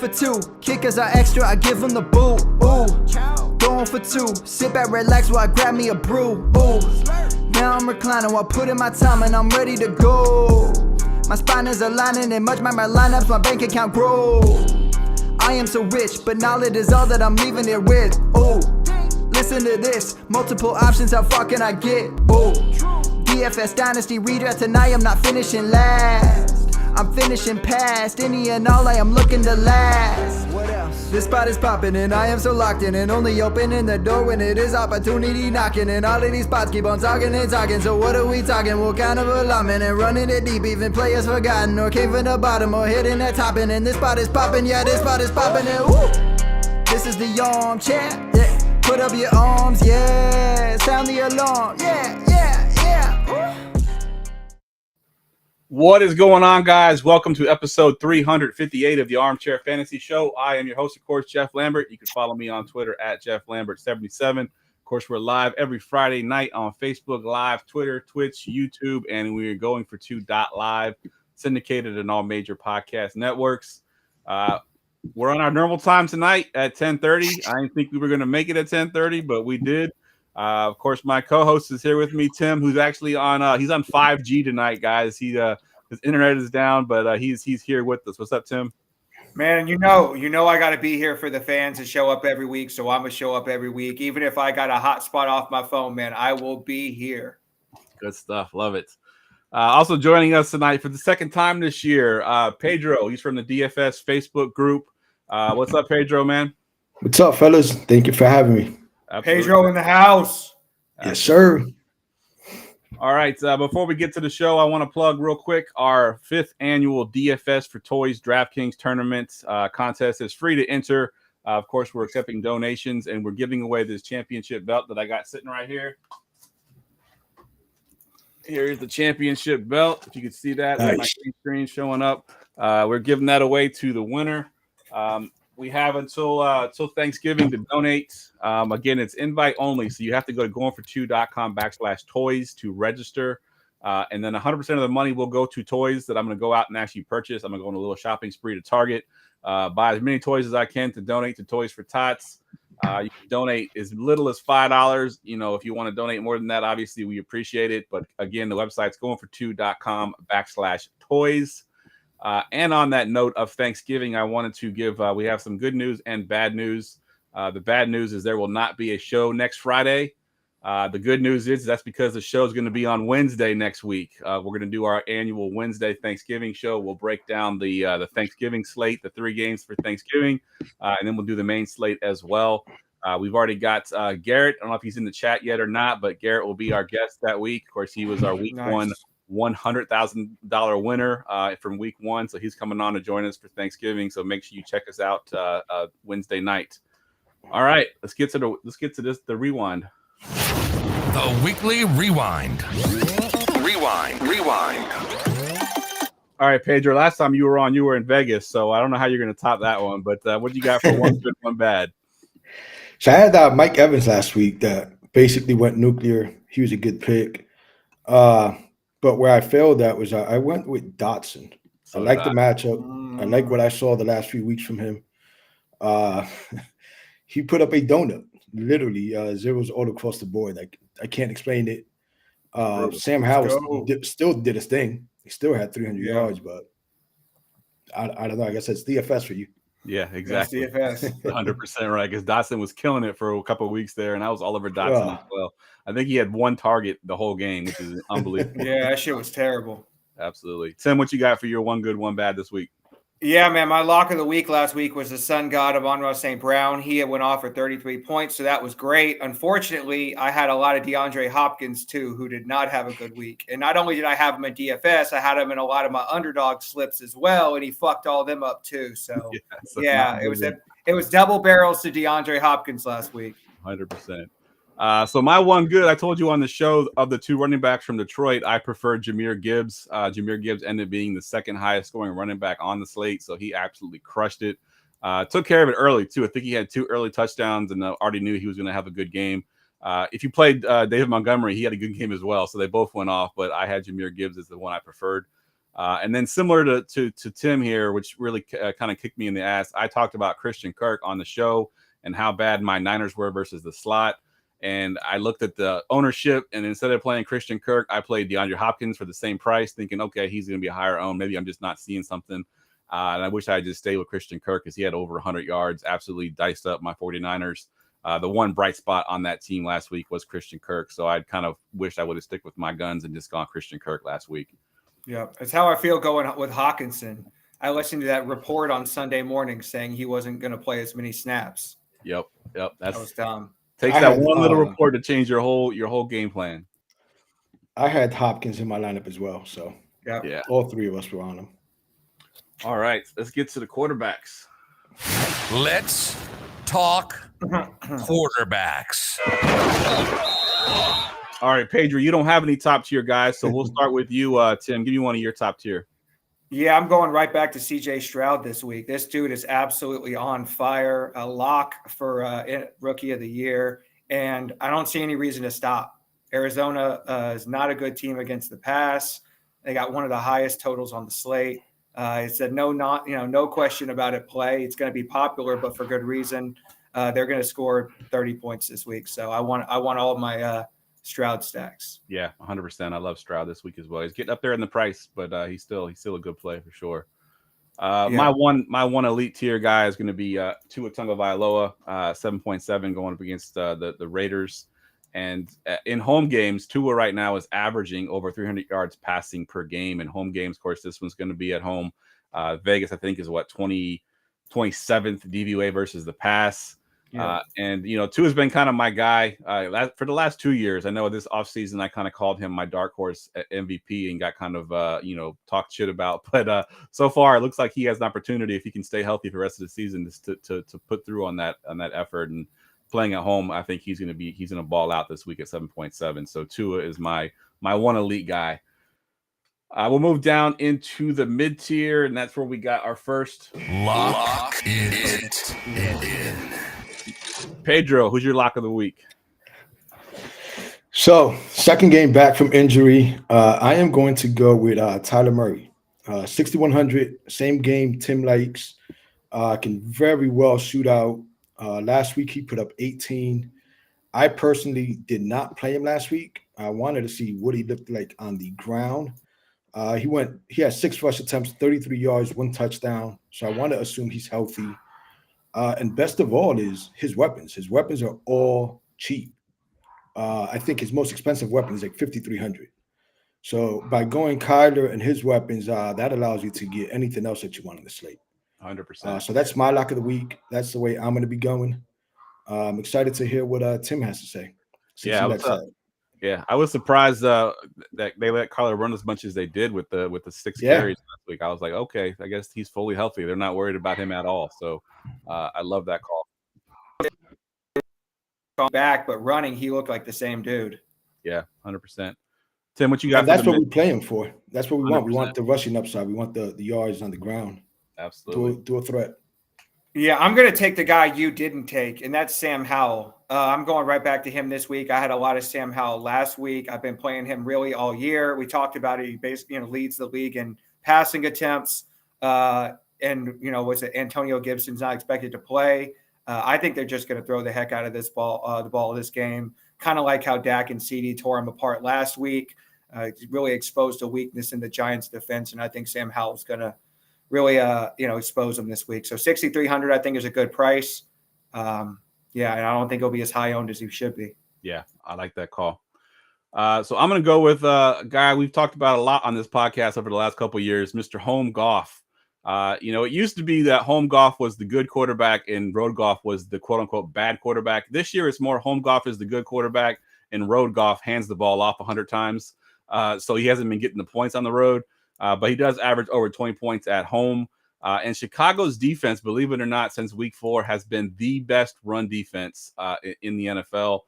for two. Kickers are extra, I give them the boot. Ooh, going for two. Sit back, relax while I grab me a brew. Ooh, now I'm reclining while putting my time and I'm ready to go. My spine is aligning and much my lineups, my bank account grow. I am so rich, but knowledge is all that I'm leaving it with. Ooh, listen to this. Multiple options, how far can I get? Ooh, DFS Dynasty redraft tonight, I'm not finishing last. I'm finishing past any and all, I am looking to last. What else? This spot is popping and I am so locked in and only opening the door when it is opportunity knocking. And all of these spots keep on talking and talking. So what are we talking? What kind of alignment? And running it deep, even players forgotten or came from the bottom or hitting that top. And this spot is popping, yeah, this spot is popping. And woo! This is the armchair, yeah. Put up your arms, yeah. Sound the alarm, yeah, yeah, yeah. Woo! What is going on, guys? Welcome to episode 358 of the Armchair Fantasy Show. I am your host, of course, Geoff Lambert. You can follow me on Twitter at JeoffLambert77. Of course, we're live every Friday night on Facebook Live, Twitter, Twitch, YouTube, and we're going for 2.live, syndicated in all major podcast networks. We're on our normal time tonight at 10:30. I didn't think we were going to make it at 10:30, but we did. Of course, my co-host is here with me, Tim, who's actually on he's on 5G tonight, guys. His internet is down, but he's here with us. What's up, Tim? Man, you know I got to be here for the fans to show up every week, so I'm going to show up every week. Even if I got a hotspot off my phone, man, I will be here. Good stuff. Love it. Also joining us tonight for the second time this year, Pedro. He's from the DFS Facebook group. What's up, Pedro, man? What's up, fellas? Thank you for having me. Absolutely. Pedro in the house. Yes, sir. All right. Before we get to the show, I want to plug real quick our 5th annual DFS for Toys DraftKings tournament contest. Is free to enter. Of course, we're accepting donations, and we're giving away this championship belt that I got sitting right here. Here's the championship belt. If you can see that, nice. My screen showing up. We're giving that away to the winner. We have until Thanksgiving to donate. Again, it's invite only, so you have to go to goingfor2.com/toys to register. And then 100% of the money will go to toys that I'm going to go out and actually purchase. I'm going to go on a little shopping spree to Target, buy as many toys as I can to donate to Toys for Tots. You can donate as little as $5. You know, if you want to donate more than that, obviously we appreciate it. But again, the website's goingfor2.com/toys. And on that note of Thanksgiving, I wanted to give, we have some good news and bad news. The bad news is there will not be a show next Friday. The good news is that's because the show is going to be on Wednesday next week. We're going to do our annual Wednesday Thanksgiving show. We'll break down the Thanksgiving slate, the 3 games for Thanksgiving, and then we'll do the main slate as well. We've already got Garrett. I don't know if he's in the chat yet or not, but Garrett will be our guest that week. Of course, he was our week one $100,000 winner from week 1. So he's coming on to join us for Thanksgiving. So make sure you check us out Wednesday night. All right, let's get to the rewind. The weekly rewind. Rewind. All right, Pedro, last time you were on, you were in Vegas. So I don't know how you're going to top that one, but what do you got for one good, one bad? So I had Mike Evans last week that basically went nuclear. He was a good pick. But where I failed at was I went with Dotson. I like the matchup. I like what I saw the last few weeks from him. He put up a donut, literally zeros all across the board. Like I can't explain it. Sam Howell still did his thing. He still had 300 yards, but I don't know. I guess that's DFS for you. Yeah, exactly. That's DFS. 100% right. Because Dotson was killing it for a couple of weeks there, and I was all over Dotson as well. I think he had 1 target the whole game, which is unbelievable. Yeah, that shit was terrible. Absolutely. Tim, what you got for your one good, one bad this week? Yeah, man, my lock of the week last week was the Sun God of Amon-Ra St. Brown. He had went off for 33 points, so that was great. Unfortunately, I had a lot of DeAndre Hopkins, too, who did not have a good week. And not only did I have him in DFS, I had him in a lot of my underdog slips as well, and he fucked all them up, too. So, it was double barrels to DeAndre Hopkins last week. 100%. So my one good, I told you on the show, of the 2 running backs from Detroit, I prefer Jahmyr Gibbs. Jahmyr Gibbs ended up being the 2nd highest scoring running back on the slate, so he absolutely crushed it. Took care of it early, too. I think he had 2 early touchdowns and already knew he was going to have a good game. If you played David Montgomery, he had a good game as well, so they both went off, but I had Jahmyr Gibbs as the one I preferred. And then similar to Tim here, which really kind of kicked me in the ass, I talked about Christian Kirk on the show and how bad my Niners were versus the slot. And I looked at the ownership, and instead of playing Christian Kirk, I played DeAndre Hopkins for the same price, thinking, okay, he's going to be a higher own. Maybe I'm just not seeing something. And I wish I had just stayed with Christian Kirk because he had over 100 yards, absolutely diced up my 49ers. The one bright spot on that team last week was Christian Kirk. So I kind of wished I would have stuck with my guns and just gone Christian Kirk last week. Yeah, that's how I feel going with Hawkinson. I listened to that report on Sunday morning saying he wasn't going to play as many snaps. Yep. That was dumb. Takes that one little report to change your whole game plan. I had Hopkins in my lineup as well, so yeah, all three of us were on him. All right, let's get to the quarterbacks. Let's talk quarterbacks. All right, Pedro, you don't have any top tier guys, so we'll start with you, Tim. Give me one of your top tier. Yeah, I'm going right back to CJ Stroud this week. This dude is absolutely on fire, a lock for Rookie of the Year, and I don't see any reason to stop. Arizona is not a good team against the pass. They got one of the highest totals on the slate. It said no question about it. Play. It's going to be popular, but for good reason. They're going to score 30 points this week. So I want all of my Stroud stacks. Yeah, 100%. I love Stroud this week as well. He's getting up there in the price, but he's still a good play for sure. My one elite tier guy is going to be Tua Tagovailoa, 7.7 going up against the Raiders. And in home games, Tua right now is averaging over 300 yards passing per game. In home games, of course, this one's going to be at home. Vegas, I think, is 27th DVOA versus the pass. Yeah. And Tua's been kind of my guy for the last 2 years. I know this offseason I kind of called him my dark horse MVP and got kind of talked shit about. But so far, it looks like he has an opportunity if he can stay healthy for the rest of the season to put through on that effort. And playing at home, I think he's gonna ball out this week at 7.7. So Tua is my one elite guy. We'll move down into the mid tier, and that's where we got our first lock it in. Pedro, who's your lock of the week? So, second game back from injury, I am going to go with Tyler Murray. 6,100, same game Tim likes. Can very well shoot out. Last week, he put up 18. I personally did not play him last week. I wanted to see what he looked like on the ground. He had 6 rush attempts, 33 yards, 1 touchdown. So I want to assume he's healthy. And best of all is his weapons. His weapons are all cheap. I think his most expensive weapon is like 5,300. So by going Kyler and his weapons, that allows you to get anything else that you want on the slate. 100%. So that's my lock of the week. That's the way I'm going to be going. I'm excited to hear what Tim has to say. I was surprised that they let Kyler run as much as they did with the 6 carries last week. I was like, okay, I guess he's fully healthy. They're not worried about him at all. So I love that call. Back, but running, he looked like the same dude. Yeah, 100%. Tim, what you got? And that's what we play him for. That's what we 100%. Want. We want the rushing upside. We want the yards on the ground. Absolutely. Do a threat. Yeah, I'm going to take the guy you didn't take, and that's Sam Howell. I'm going right back to him this week. I had a lot of Sam Howell last week. I've been playing him really all year. We talked about it. He basically leads the league in passing attempts. Was it Antonio Gibson's not expected to play? I think they're just going to throw the heck out of this ball, the ball of this game, kind of like how Dak and CD tore him apart last week. Really exposed a weakness in the Giants' defense, and I think Sam Howell's going to really, expose them this week. So 6,300, I think, is a good price. And I don't think he'll be as high owned as he should be. Yeah, I like that call. So I'm going to go with a guy we've talked about a lot on this podcast over the last couple of years, Mr. Home Goff. It used to be that Home Goff was the good quarterback and Road Goff was the quote unquote bad quarterback. This year, it's more Home Goff is the good quarterback and Road Goff hands the ball off 100 times. So he hasn't been getting the points on the road. But he does average over 20 points at home. And Chicago's defense, believe it or not, since week 4 has been the best run defense in the NFL.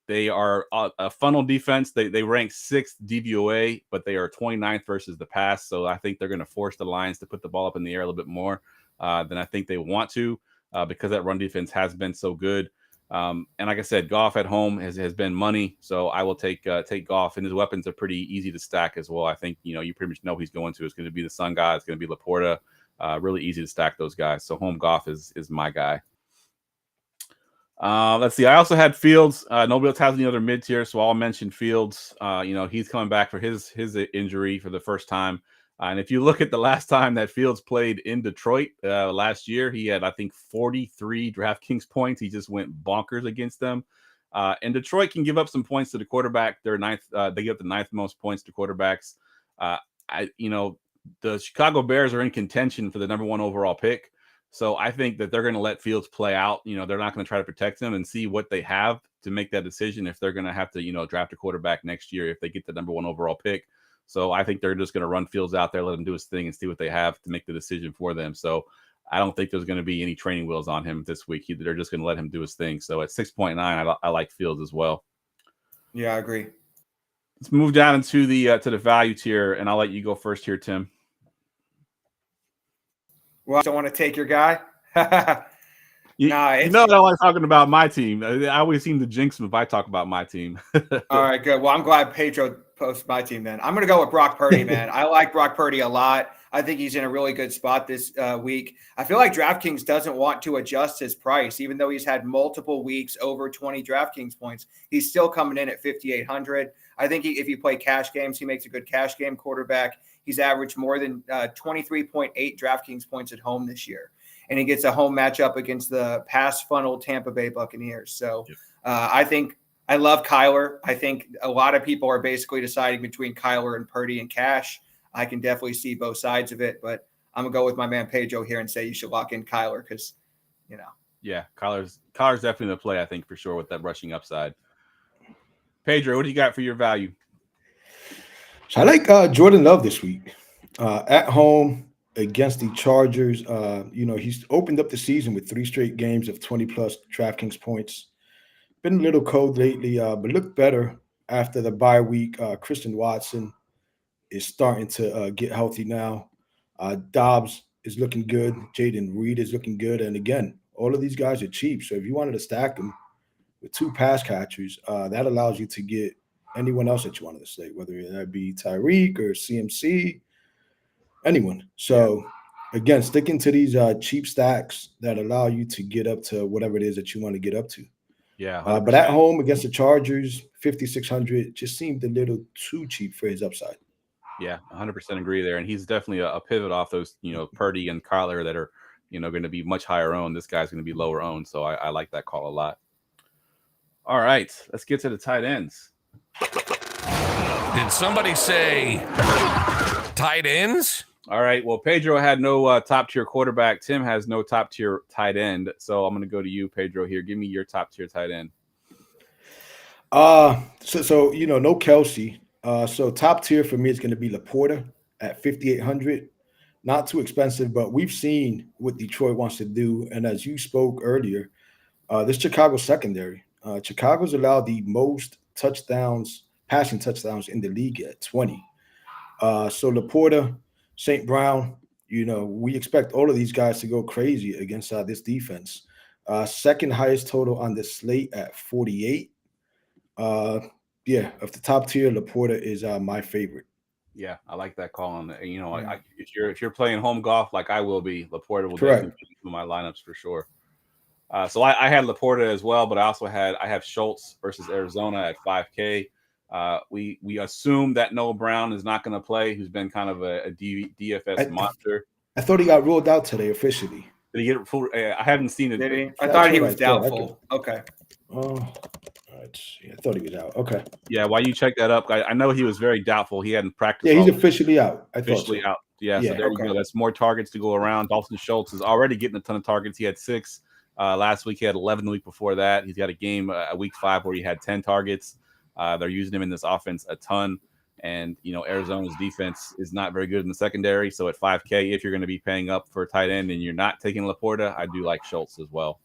They are a funnel defense. They rank 6th DVOA, but they are 29th versus the pass. So I think they're going to force the Lions to put the ball up in the air a little bit more than I think they want to because that run defense has been so good. And like I said, Goff at home has been money, so I will take Goff, and his weapons are pretty easy to stack as well. I think you pretty much know he's going to. It's going to be the Sun guy. It's going to be Laporta. Really easy to stack those guys. So home Goff is my guy. Let's see. I also had Fields. Nobody else has any other mid tier, so I'll mention Fields. He's coming back for his injury for the first time. And if you look at the last time that Fields played in Detroit last year, he had, I think, 43 DraftKings points. He just went bonkers against them. And Detroit can give up some points to the quarterback. They're ninth. They give up the ninth most points to quarterbacks. The Chicago Bears are in contention for the number 1 overall pick. So I think that they're going to let Fields play out. They're not going to try to protect him and see what they have to make that decision if they're going to have to, draft a quarterback next year if they get the number 1 overall pick. So I think they're just going to run Fields out there, let him do his thing, and see what they have to make the decision for them. So I don't think there's going to be any training wheels on him this week. They're just going to let him do his thing. So at 6.9, I like Fields as well. Yeah, I agree. Let's move down into the value tier, and I'll let you go first here, Tim. Well, I don't want to take your guy. You know I don't like talking about my team. I always seem to jinx him if I talk about my team. All right, good. Well, I'm glad Pedro posts my team then. I'm going to go with Brock Purdy, man. I like Brock Purdy a lot. I think he's in a really good spot this week. I feel like DraftKings doesn't want to adjust his price, even though he's had multiple weeks over 20 DraftKings points. He's still coming in at 5,800. I think if you play cash games, he makes a good cash game quarterback. He's averaged more than 23.8 DraftKings points at home this year. And he gets a home matchup against the pass funnel Tampa Bay Buccaneers. So I think I love Kyler. I think a lot of people are basically deciding between Kyler and Purdy and cash. I can definitely see both sides of it, but I'm going to go with my man Pedro here and say you should lock in Kyler because, Yeah, Kyler's definitely the play, I think, for sure, with that rushing upside. Pedro, what do you got for your value? So I like Jordan Love this week. At home against the Chargers, he's opened up the season with 3 straight games of 20-plus DraftKings points. Been a little cold lately, but looked better after the bye week. Christian Watson is starting to get healthy now. Dobbs is looking good. Jaden Reed is looking good. And again, all of these guys are cheap. So if you wanted to stack them with 2 pass catchers, that allows you to get anyone else that you wanted to stay, whether that be Tyreek or CMC, anyone. So again, sticking to these cheap stacks that allow you to get up to whatever it is that you want to get up to. Yeah. But at home against the Chargers, 5,600 just seemed a little too cheap for his upside. Yeah, 100% agree there. And he's definitely a pivot off those, Purdy and Kyler that are, going to be much higher owned. This guy's going to be lower owned. So I like that call a lot. All right, let's get to the tight ends. Did somebody say tight ends? All right. Well, Pedro had no top tier quarterback. Tim has no top tier tight end. So I'm going to go to you, Pedro, here. Give me your top tier tight end. So no Kelsey. So top tier for me is going to be Laporta at 5,800. Not too expensive, but we've seen what Detroit wants to do. And as you spoke earlier, this Chicago secondary, Chicago's allowed the most passing touchdowns in the league at 20. So Laporta, St. Brown, we expect all of these guys to go crazy against this defense. Second highest total on the slate at 48. Of the top tier, Laporta is my favorite. Yeah, I like that call on. If you're playing home golf like I will be, Laporta will definitely be in my lineups for sure. So I had Laporta as well, but I have Schultz versus Arizona at 5K. We assume that Noah Brown is not going to play, who's been kind of a DFS monster. I thought he got ruled out today officially. Did he get full? I haven't seen it. Did he? I thought he was doubtful. Okay. Oh, I thought he was out. Okay. Yeah, while you check that up, I know he was very doubtful. He hadn't practiced. Yeah, he's officially out. Officially out. Yeah, so there you go. That's more targets to go around. Dalton Schultz is already getting a ton of targets. He had 6 last week. He had 11 the week before that. He's got a game week 5 where he had 10 targets. They're using him in this offense a ton. And, Arizona's defense is not very good in the secondary. So at 5K, if you're going to be paying up for a tight end and you're not taking Laporta, I do like Schultz as well.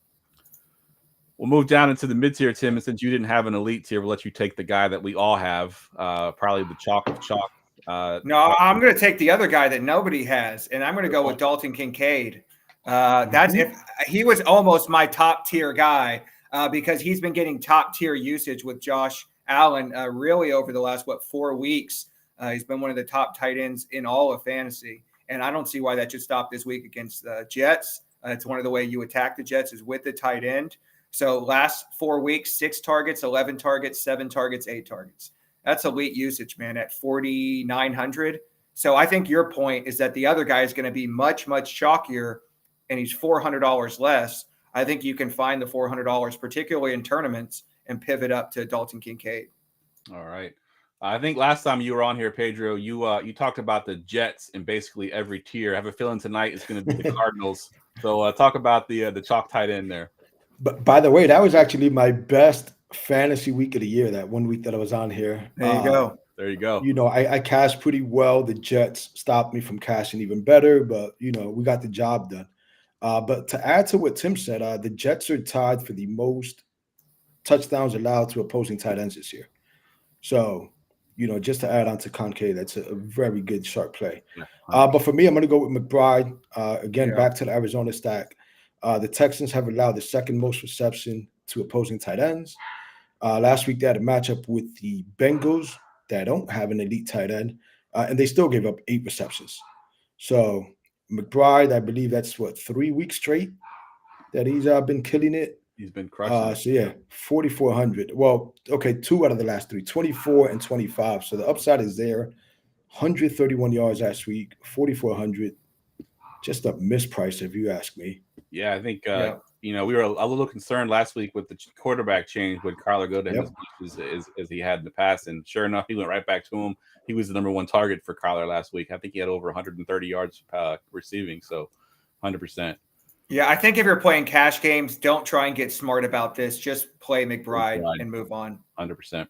We'll move down into the mid-tier, Tim. And since you didn't have an elite tier, we'll let you take the guy that we all have, probably the chalk of chalk. No, I'm going to take the other guy that nobody has, and I'm going to go with Dalton Kincaid. That's if he was almost my top tier guy. because he's been getting top tier usage with Josh Allen really over the last, 4 weeks. He's been one of the top tight ends in all of fantasy. And I don't see why that should stop this week against the Jets. It's one of the way you attack the Jets is with the tight end. So last 4 weeks, 6 targets, 11 targets, 7 targets, 8 targets. That's elite usage, man, at 4,900. So I think your point is that the other guy is going to be much, much chalkier, and he's $400 less. I think you can find the $400, particularly in tournaments, and pivot up to Dalton Kincaid. All right. I think last time you were on here, Pedro, you talked about the Jets in basically every tier. I have a feeling tonight it's going to be the Cardinals. So talk about the chalk tight end there. But by the way, that was actually my best fantasy week of the year, that 1 week that I was on here. There you go. There you go. You know, I cashed pretty well. The Jets stopped me from cashing even better, but, you know, we got the job done. But to add to what Tim said, the Jets are tied for the most touchdowns allowed to opposing tight ends this year. So, you know, just to add on to Kincaid, that's a very good sharp play. Yeah. But for me, I'm going to go with McBride. Again, back to the Arizona stack. The Texans have allowed the second most reception to opposing tight ends. Last week, they had a matchup with the Bengals that don't have an elite tight end, and they still gave up 8 receptions. So McBride, I believe that's 3 weeks straight that he's been killing it. He's been crushing. So yeah, 4,400. Well, okay, 2 out of the last 3, 24 and 25. So the upside is there. 131 yards last week, 4,400. Just a misprice, if you ask me. Yeah, I think you know, we were a little concerned last week with the quarterback change. Would Kyler go to him as he had in the past? And sure enough, he went right back to him. He was the number 1 target for Kyler last week. I think he had over 130 yards receiving. So 100%. Yeah, I think if you're playing cash games, don't try and get smart about this. Just play McBride and move on. 100%.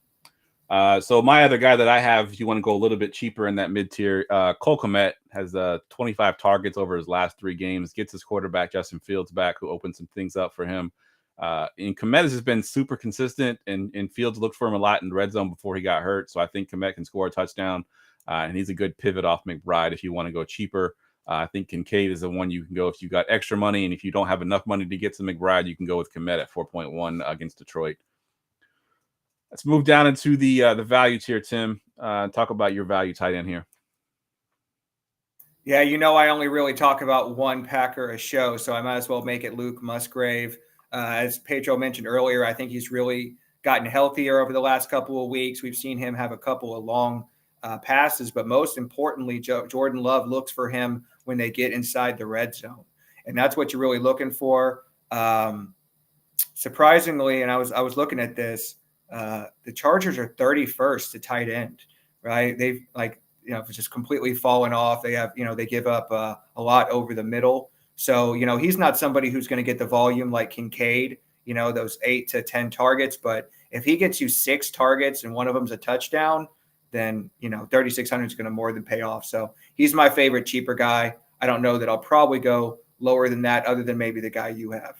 So my other guy that I have, if you want to go a little bit cheaper in that mid-tier, Cole Kmet has 25 targets over his last 3 games, gets his quarterback Justin Fields back, who opened some things up for him. And Kmet has been super consistent, and Fields looked for him a lot in the red zone before he got hurt. So I think Kmet can score a touchdown, and he's a good pivot off McBride if you want to go cheaper. I think Kincaid is the one you can go if you got extra money, and if you don't have enough money to get to McBride, you can go with Kmet at 4.1 against Detroit. Let's move down into the value tier, Tim. Talk about your value tight end here. Yeah, you know, I only really talk about one Packer a show, so I might as well make it Luke Musgrave. As Pedro mentioned earlier, I think he's really gotten healthier over the last couple of weeks. We've seen him have a couple of long passes, but most importantly, Jordan Love looks for him when they get inside the red zone, and that's what you're really looking for. Surprisingly, and I was looking at this, the Chargers are 31st to tight end, right? They've just completely fallen off. They have, they give up a lot over the middle. So, he's not somebody who's going to get the volume like Kincaid, those 8 to 10 targets. But if he gets you 6 targets and one of them's a touchdown, then, 3,600 is going to more than pay off. So he's my favorite cheaper guy. I don't know that I'll probably go lower than that, other than maybe the guy you have.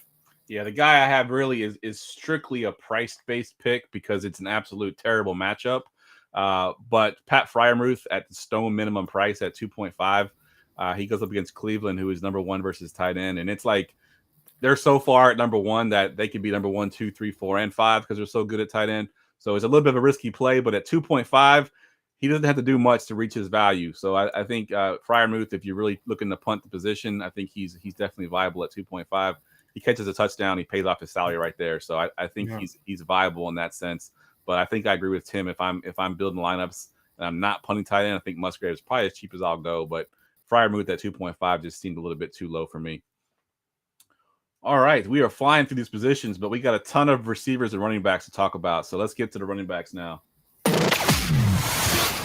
Yeah, the guy I have really is strictly a price-based pick because it's an absolute terrible matchup. But Pat Freiermuth at the stone minimum price at 2.5, he goes up against Cleveland, who is number 1 versus tight end. And it's like they're so far at number 1 that they could be number 1, 2, 3, 4, and 5 because they're so good at tight end. So it's a little bit of a risky play, but at 2.5, he doesn't have to do much to reach his value. So I think Freiermuth, if you're really looking to punt the position, I think he's definitely viable at 2.5. He catches a touchdown, he pays off his salary right there. So I think he's viable in that sense. But I think I agree with Tim. If I'm building lineups and I'm not punting tight end, I think Musgrave is probably as cheap as I'll go. But Freiermuth at 2.5 just seemed a little bit too low for me. All right, we are flying through these positions, but we got a ton of receivers and running backs to talk about. So let's get to the running backs now.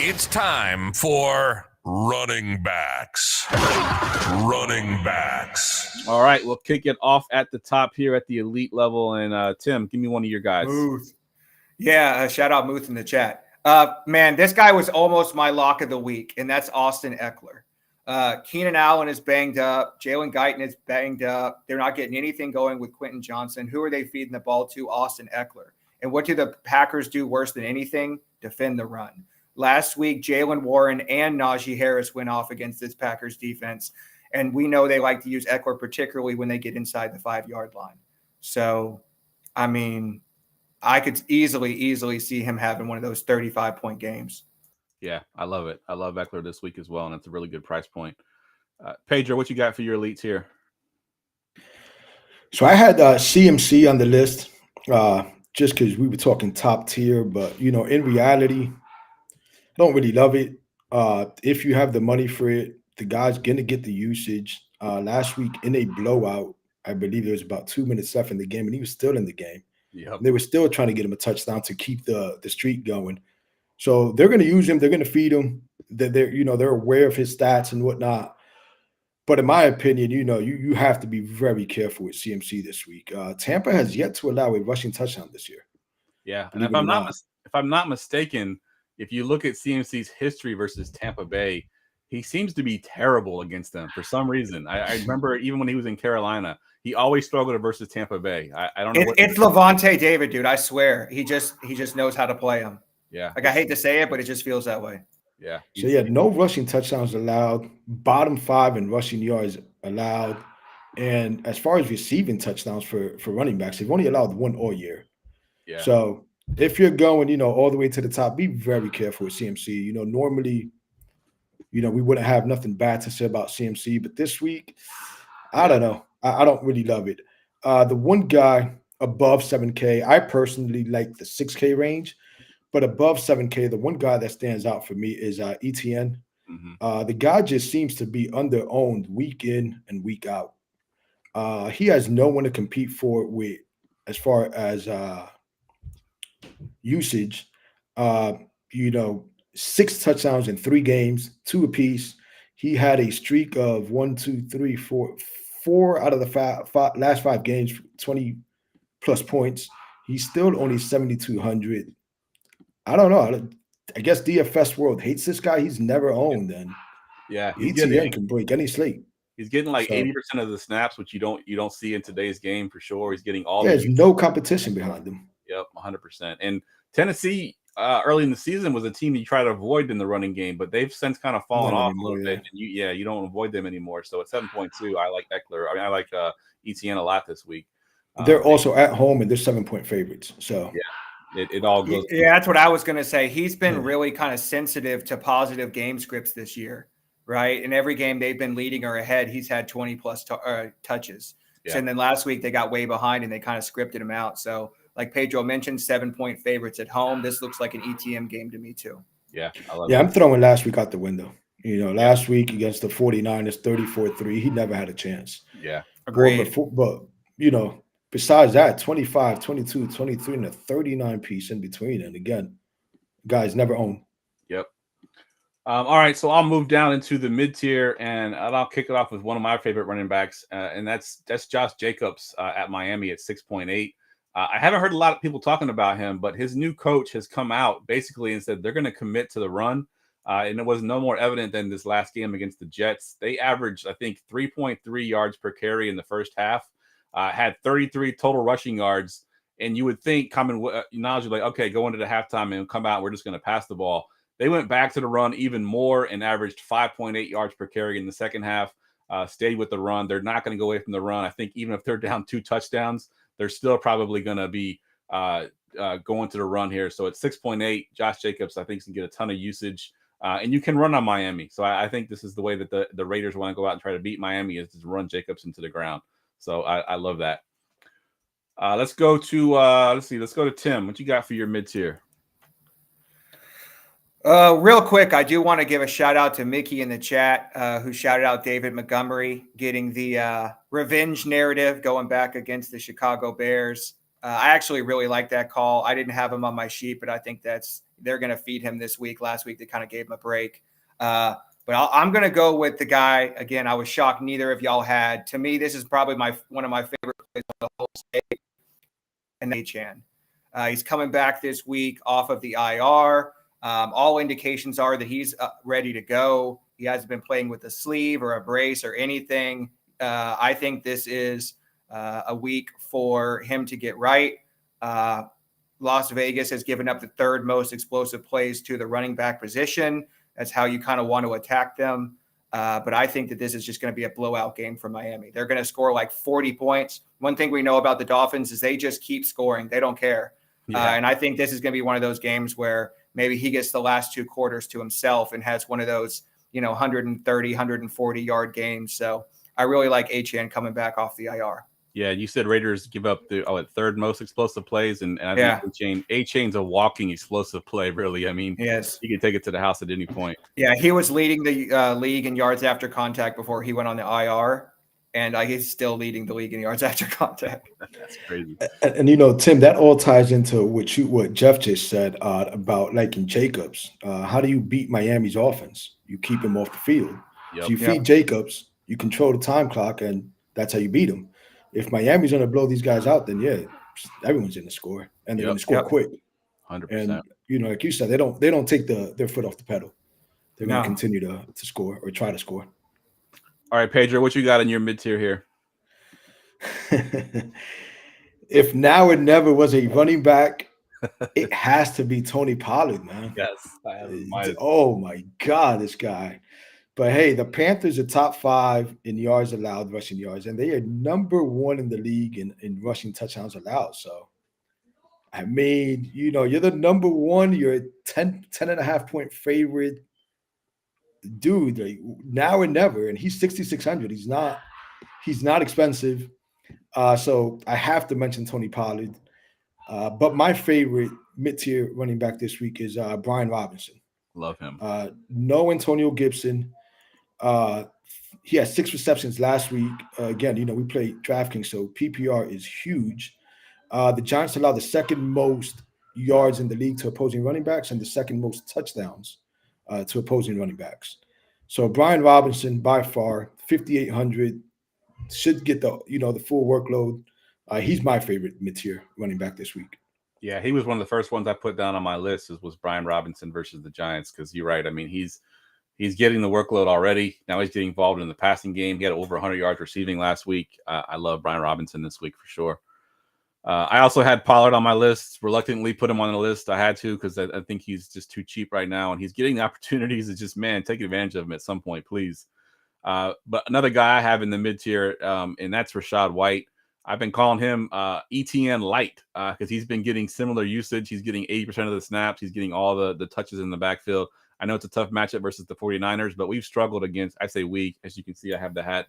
It's time for running backs. Running backs. All right, we'll kick it off at the top here at the elite level. And Tim, give me one of your guys. Muth. Yeah, shout out Muth in the chat. Man, this guy was almost my lock of the week, and that's Austin Eckler. Keenan Allen is banged up. Jalen Guyton is banged up. They're not getting anything going with Quentin Johnson. Who are they feeding the ball to? Austin Eckler. And what do the Packers do worse than anything? Defend the run. Last week, Jalen Warren and Najee Harris went off against this Packers defense. And we know they like to use Eckler, particularly when they get inside the 5-yard line. So I mean, I could easily see him having one of those 35-point games. Yeah, I love it. I love Eckler this week as well, and it's a really good price point. Pedro, what you got for your elites here? So I had CMC on the list just because we were talking top tier, but in reality, I don't really love it. If you have the money for it, the guy's gonna get the usage. Last week in a blowout, I believe there was about 2 minutes left in the game, and he was still in the game. Yep. They were still trying to get him a touchdown to keep the streak going. So they're going to use him. They're going to feed him. They're aware of his stats and whatnot. But in my opinion, you have to be very careful with CMC this week. Tampa has yet to allow a rushing touchdown this year. Yeah, and if I'm not mistaken, if you look at CMC's history versus Tampa Bay, he seems to be terrible against them for some reason. I remember even when he was in Carolina, he always struggled versus Tampa Bay. I don't know. It's Levante David, dude. I swear, he just knows how to play him. Yeah, like I hate to say it, but it just feels that way. Yeah. So no rushing touchdowns allowed. Bottom 5 in rushing yards allowed. And as far as receiving touchdowns for running backs, they've only allowed 1 all year. Yeah. So if you're going, all the way to the top, be very careful with CMC. Normally, we wouldn't have nothing bad to say about CMC, but this week, I don't know. I don't really love it. The one guy above 7K, I personally like the 6K range, but above 7K, the one guy that stands out for me is ETN. Mm-hmm. The guy just seems to be under-owned week in and week out. He has no one to compete for with as far as usage. 6 touchdowns in 3 games, 2 apiece. He had a streak of 4 out of the last 5 games, 20 plus points. He's still only 7,200. I don't know. I guess DFS world hates this guy. He's never owned. Then yeah, ETN can break any slate. He's getting like 80% of the snaps, which you don't see in today's game for sure. He's getting all. There's no competition behind him. Yep, 100%. And Tennessee early in the season was a team you try to avoid in the running game, but they've since kind of fallen off a little bit. And you don't avoid them anymore. So at 7.2, I like Eckler. I mean, I like ETN a lot this week. They're also at home and they're 7-point favorites. So yeah. It all goes. Yeah, that's what I was going to say. He's been really kind of sensitive to positive game scripts this year, right? In every game they've been leading or ahead, he's had 20 plus touches. Yeah. So, and then last week they got way behind and they kind of scripted him out. So like Pedro mentioned, 7-point favorites at home. This looks like an ETM game to me too. Yeah, I love I'm throwing last week out the window. Last week against the 49ers, 34-3, he never had a chance. Yeah, agreed. But besides that, 25, 22, 23, and a 39 piece in between. And again, guys never own. Yep. All right, so I'll move down into the mid-tier, and I'll kick it off with one of my favorite running backs, and that's Josh Jacobs at Miami at 6.8. I haven't heard a lot of people talking about him, but his new coach has come out basically and said they're going to commit to the run, and it was no more evident than this last game against the Jets. They averaged, I think, 3.3 yards per carry in the first half. Had 33 total rushing yards, and you would think common knowledge like, okay, go into the halftime and come out, we're just going to pass the ball. They went back to the run even more and averaged 5.8 yards per carry in the second half, stayed with the run. They're not going to go away from the run. I think even if they're down 2 touchdowns, they're still probably going to be going to the run here. So at 6.8, Josh Jacobs, I think, can get a ton of usage. And you can run on Miami. So I think this is the way that the Raiders want to go out and try to beat Miami is to run Jacobs into the ground. So I love that. Let's go to Tim. What you got for your mid-tier? Real quick, I do want to give a shout out to Mickey in the chat, who shouted out David Montgomery getting the revenge narrative going back against the Chicago Bears. I actually really like that call. I didn't have him on my sheet, but I think they're going to feed him this week. Last week they kind of gave him a break. But I'm going to go with the guy. Again, I was shocked neither of y'all had. To me, this is probably one of my favorite plays on the whole state. And Chan. He's coming back this week off of the IR. All indications are that he's ready to go. He hasn't been playing with a sleeve or a brace or anything. I think this is a week for him to get right. Las Vegas has given up the 3rd most explosive plays to the running back position. That's how you kind of want to attack them. But I think that this is just going to be a blowout game for Miami. They're going to score like 40 points. One thing we know about the Dolphins is they just keep scoring. They don't care. And I think this is going to be one of those games where maybe he gets the last 2 quarters to himself and has one of those, 130, 140 yard games. So I really like HN coming back off the IR. Yeah, you said Raiders give up the third most explosive plays, and I think A-Chain's a walking explosive play, really. I mean, yes, he can take it to the house at any point. Yeah, he was leading the league in yards after contact before he went on the IR, and he's still leading the league in yards after contact. That's crazy. And Tim, that all ties into what Geoff just said about liking Jacobs. How do you beat Miami's offense? You keep him off the field. Yep. So you feed Jacobs, you control the time clock, and that's how you beat him. If Miami's going to blow these guys out, then everyone's in the score, and they're going to score quick. 100%. And like you said, they don't take their foot off the pedal. They're going to continue to score or try to score. All right, Pedro, what you got in your mid-tier here? If now or never was a running back, it has to be Tony Pollard, man. Yes. Oh my God, this guy. But hey, the Panthers are top 5 in yards allowed, rushing yards, and they are number 1 in the league in rushing touchdowns allowed. So, I mean, you're the number 1, you're a 10.5 point favorite. Dude, like, now or never, and he's 6,600. He's not expensive. So I have to mention Tony Pollard. But my favorite mid-tier running back this week is Brian Robinson. Love him. No Antonio Gibson. He had 6 receptions last week. Again, we play DraftKings, so PPR is huge. The Giants allow the second most yards in the league to opposing running backs and the second most touchdowns to opposing running backs. So Brian Robinson, by far, 5,800, should get the full workload. He's my favorite mid-tier running back this week. Yeah, he was one of the first ones I put down on my list was Brian Robinson versus the Giants, because you're right. I mean, he's getting the workload already. Now he's getting involved in the passing game. He had over 100 yards receiving last week. I love Brian Robinson this week for sure. I also had Pollard on my list. Reluctantly put him on the list. I had to because I think he's just too cheap right now, and he's getting the opportunities. It's just, man, take advantage of him at some point, please. But another guy I have in the mid-tier, and that's Rachaad White. I've been calling him ETN light because he's been getting similar usage. He's getting 80% of the snaps. He's getting all the touches in the backfield. I know it's a tough matchup versus the 49ers, but we've struggled against, I say we, as you can see, I have the hat.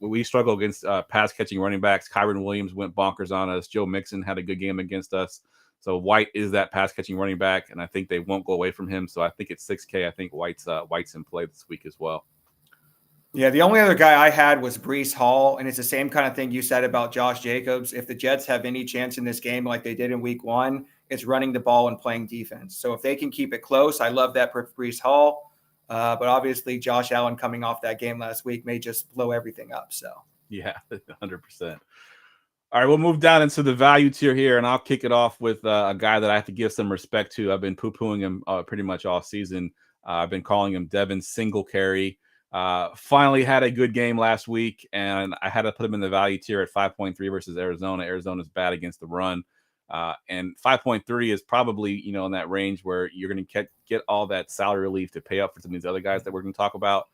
We struggle against pass-catching running backs. Kyron Williams went bonkers on us. Joe Mixon had a good game against us. So White is that pass-catching running back, and I think they won't go away from him. So I think it's 6K. I think White's in play this week as well. Yeah, the only other guy I had was Breece Hall, and it's the same kind of thing you said about Josh Jacobs. If the Jets have any chance in this game like they did in week 1, it's running the ball and playing defense. So if they can keep it close, I love that for Breece Hall. But obviously Josh Allen coming off that game last week may just blow everything up. So yeah, 100%. All right, we'll move down into the value tier here, and I'll kick it off with a guy that I have to give some respect to. I've been poo-pooing him pretty much all season. I've been calling him Devin Singletary. Finally had a good game last week, and I had to put him in the value tier at 5.3 versus Arizona. Arizona's bad against the run. And 5.3 is probably, in that range where you're going to get all that salary relief to pay up for some of these other guys that we're going to talk about.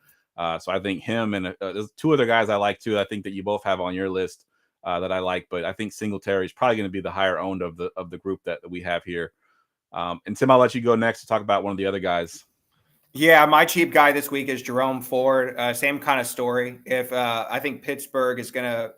So I think him and there's 2 other guys I like too. I think that you both have on your list that I like, but I think Singletary is probably going to be the higher owned of the group that we have here. And Tim, I'll let you go next to talk about one of the other guys. Yeah, my cheap guy this week is Jerome Ford. Same kind of story. If I think Pittsburgh is going to,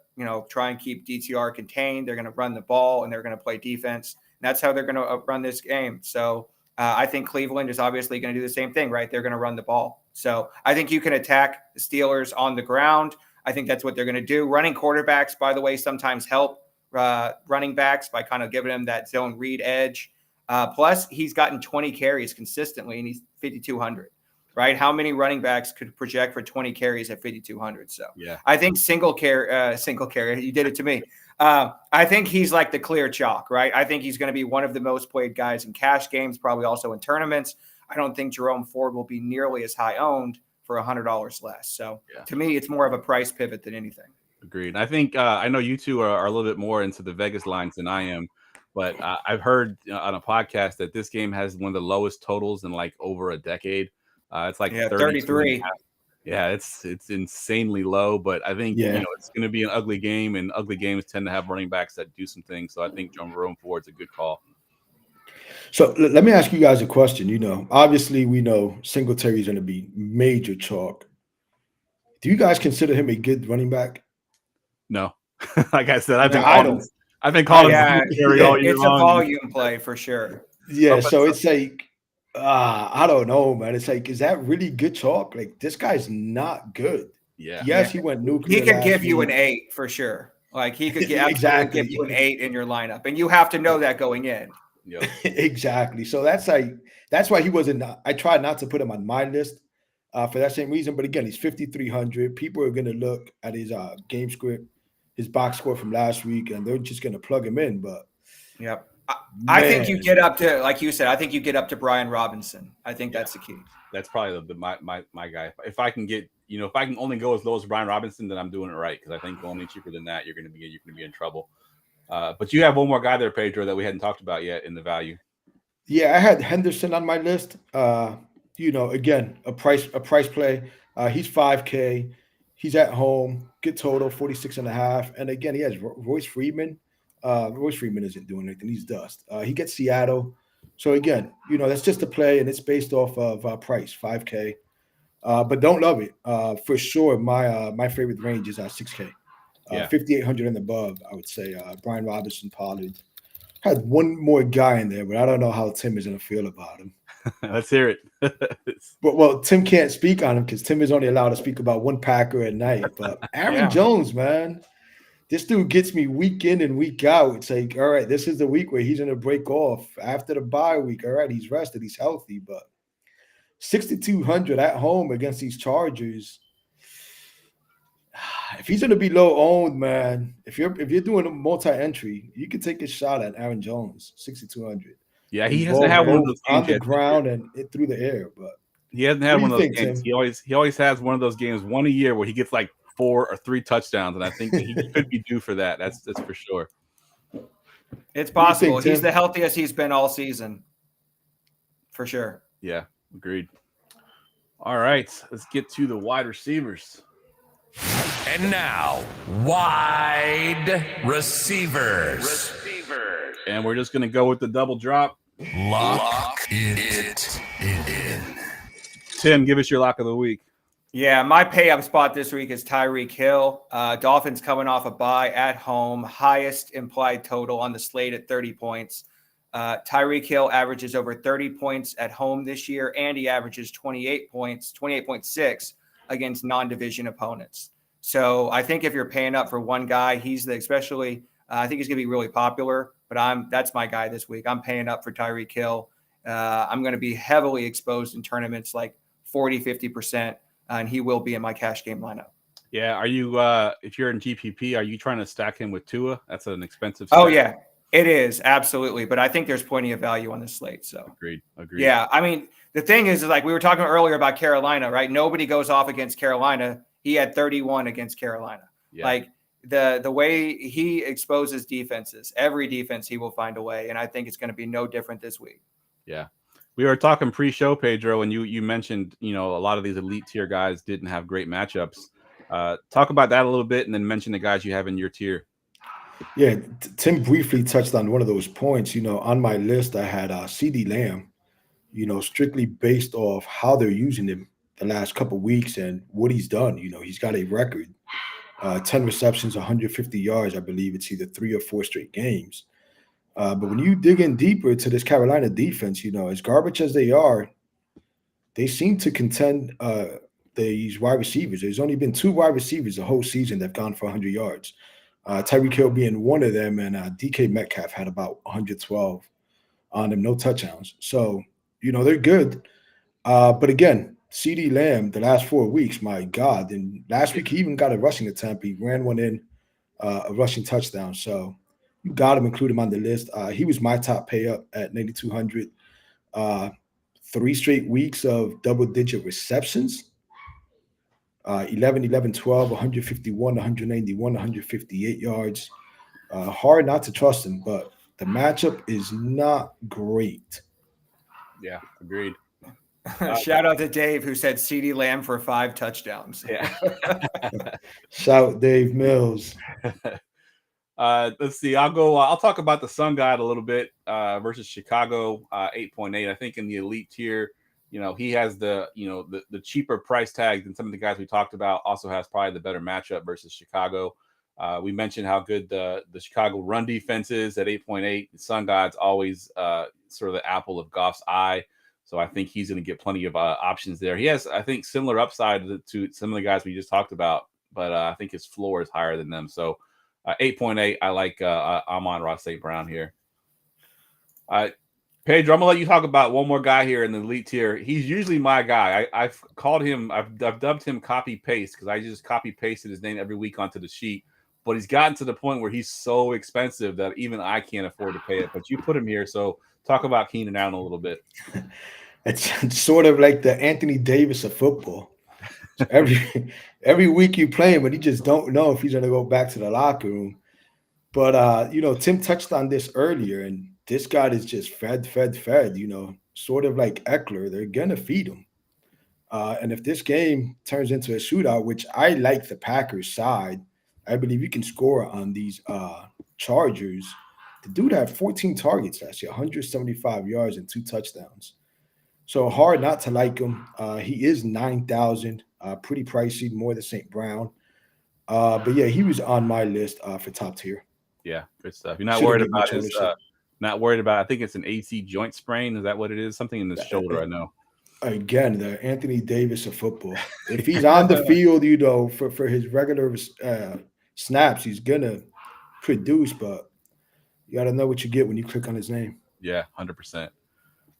try and keep DTR contained, they're going to run the ball and they're going to play defense. And that's how they're going to run this game. So I think Cleveland is obviously going to do the same thing, right? They're going to run the ball. So I think you can attack the Steelers on the ground. I think that's what they're going to do. Running quarterbacks, by the way, sometimes help running backs by kind of giving them that zone read edge. Plus, he's gotten 20 carries consistently, and he's 5,200, right? How many running backs could project for 20 carries at 5,200? So yeah, I think single carry, you did it to me. I think he's like the clear chalk, right? I think he's going to be one of the most played guys in cash games, probably also in tournaments. I don't think Jerome Ford will be nearly as high owned for $100 less. So to me, it's more of a price pivot than anything. Agreed. I think I know you two are a little bit more into the Vegas lines than I am. But I've heard on a podcast that this game has one of the lowest totals in like over a decade. It's like 33. Yeah, it's insanely low, but I think it's going to be an ugly game, and ugly games tend to have running backs that do some things. So I think Jerome Ford's a good call. So let me ask you guys a question. Obviously we know Singletary's going to be major chalk. Do you guys consider him a good running back? No, like I said, I've been calling Singletary all year long. It's a volume play for sure. Yeah, so it's like, I don't know, man. It's like, is that really good chalk? Like, this guy's not good. Yeah. Yes, he went nuclear. He could give you an 8 for sure. Like he could exactly give you an 8 in your lineup, and you have to know that going in. Yep. Exactly. So that's why he wasn't. I tried not to put him on my list for that same reason. But again, he's 5,300. People are going to look at his game script, his box score from last week, and they're just going to plug him in. But yep. I think you get up to, like you said, I think you get up to Brian Robinson. I think that's the key. That's probably my guy. If I can get, if I can only go as low as Brian Robinson, then I'm doing it right. Because I think going cheaper than that, you're going to be in trouble. But you have one more guy there, Pedro, that we hadn't talked about yet in the value. Yeah, I had Henderson on my list. Again, a price play. He's 5K. He's at home. Good total, 46.5. And again, he has Royce Freeman. Royce Freeman isn't doing anything. He's dust. He gets Seattle. So again, that's just a play, and it's based off of price, 5K. But don't love it. For sure, my favorite range is 6K. 5,800 and above, I would say. Brian Robinson, Pollard. Had one more guy in there, but I don't know how Tim is going to feel about him. Let's hear it. Well, Tim can't speak on him because Tim is only allowed to speak about one Packer at night. But Aaron Jones, man, this dude gets me week in and week out. It's like, all right, this is the week where he's going to break off after the bye week. All right, he's rested, he's healthy, but 6,200 at home against these Chargers. If he's going to be low owned, man, if you're doing a multi-entry, you can take a shot at Aaron Jones, 6,200. Yeah, he hasn't had one of those games on the ground and it through the air, but he hasn't had one of those games. Tim? He always has one of those games, one a year, where he gets like 4 or 3 touchdowns, and I think he could be due for that. That's for sure. It's possible. He's the healthiest he's been all season, for sure. Yeah, agreed. All right, let's get to the wide receivers. And now, wide receivers. And we're just going to go with the double drop. Lock it in. Tim, give us your lock of the week. Yeah, my pay-up spot this week is Tyreek Hill. Dolphins coming off a bye at home, highest implied total on the slate at 30 points. Tyreek Hill averages over 30 points at home this year, and he averages 28 points, 28.6 against non-division opponents. So I think if you're paying up for one guy, I think he's going to be really popular, but that's my guy this week. I'm paying up for Tyreek Hill. I'm going to be heavily exposed in tournaments like 40, 50%, and he will be in my cash game lineup. Yeah. Are you, if you're in GPP, are you trying to stack him with Tua? That's an expensive stack. Oh, yeah, it is. Absolutely. But I think there's plenty of value on this slate. So Agreed. Yeah. I mean, the thing is like we were talking earlier about Carolina, right? Nobody goes off against Carolina. He had 31 against Carolina. Yeah. Like the way he exposes defenses, every defense he will find a way. And I think it's going to be no different this week. Yeah. We were talking pre-show, Pedro, and you mentioned, a lot of these elite tier guys didn't have great matchups. Talk about that a little bit and then mention the guys you have in your tier. Yeah, Tim briefly touched on one of those points. On my list, I had CeeDee Lamb, strictly based off how they're using him the last couple of weeks and what he's done. He's got a record, 10 receptions, 150 yards. I believe it's either 3 or 4 straight games. But when you dig in deeper to this Carolina defense, as garbage as they are, they seem to contend these wide receivers. There's only been 2 wide receivers the whole season that have gone for 100 yards. Tyreek Hill being one of them, and DK Metcalf had about 112 on them, no touchdowns. So, they're good. But again, CeeDee Lamb, the last 4 weeks, my God. And last week, he even got a rushing attempt. He ran one in, a rushing touchdown. So you got him, include him on the list. He was my top pay up at 9,200. 3 straight weeks of double-digit receptions. 11, 11, 12, 151, 191, 158 yards. Hard not to trust him, but the matchup is not great. Yeah, agreed. Shout out to Dave who said CeeDee Lamb for 5 touchdowns. Yeah. Shout Dave Mills. Let's see. I'll talk about the Sun God a little bit versus Chicago, 8.8. I think in the elite tier, he has the cheaper price tag than some of the guys we talked about. Also has probably the better matchup versus Chicago. We mentioned how good the Chicago run defense is at 8.8. The Sun God's always sort of the apple of Goff's eye. So I think he's going to get plenty of options there. He has, I think, similar upside to some of the guys we just talked about, but I think his floor is higher than them. So 8.8, I like Amon-Ra St. Brown here. Pedro, I'm gonna let you talk about one more guy here in the elite tier. He's usually my guy. I've dubbed him copy paste because I just copy pasted his name every week onto the sheet. But he's gotten to the point where he's so expensive that even I can't afford to pay it. But you put him here, so talk about Keenan Allen a little bit. It's sort of like the Anthony Davis of football. So every week you play him, but you just don't know if he's going to go back to the locker room. But Tim touched on this earlier, and this guy is just fed. Sort of like Eckler. They're gonna feed him. And if this game turns into a shootout, which I like the Packers side, I believe you can score on these Chargers. The dude had 14 targets last year, 175 yards and 2 touchdowns. So hard not to like him. He is 9,000, pretty pricey, more than St. Brown. But yeah, he was on my list for top tier. Yeah, good stuff. You're not worried about his not worried about, I think it's an AC joint sprain. Is that what it is? Something in the shoulder, I know. Again, the Anthony Davis of football. If he's on the field, for his regular snaps, he's gonna produce, but you got to know what you get when you click on his name. Yeah, 100%.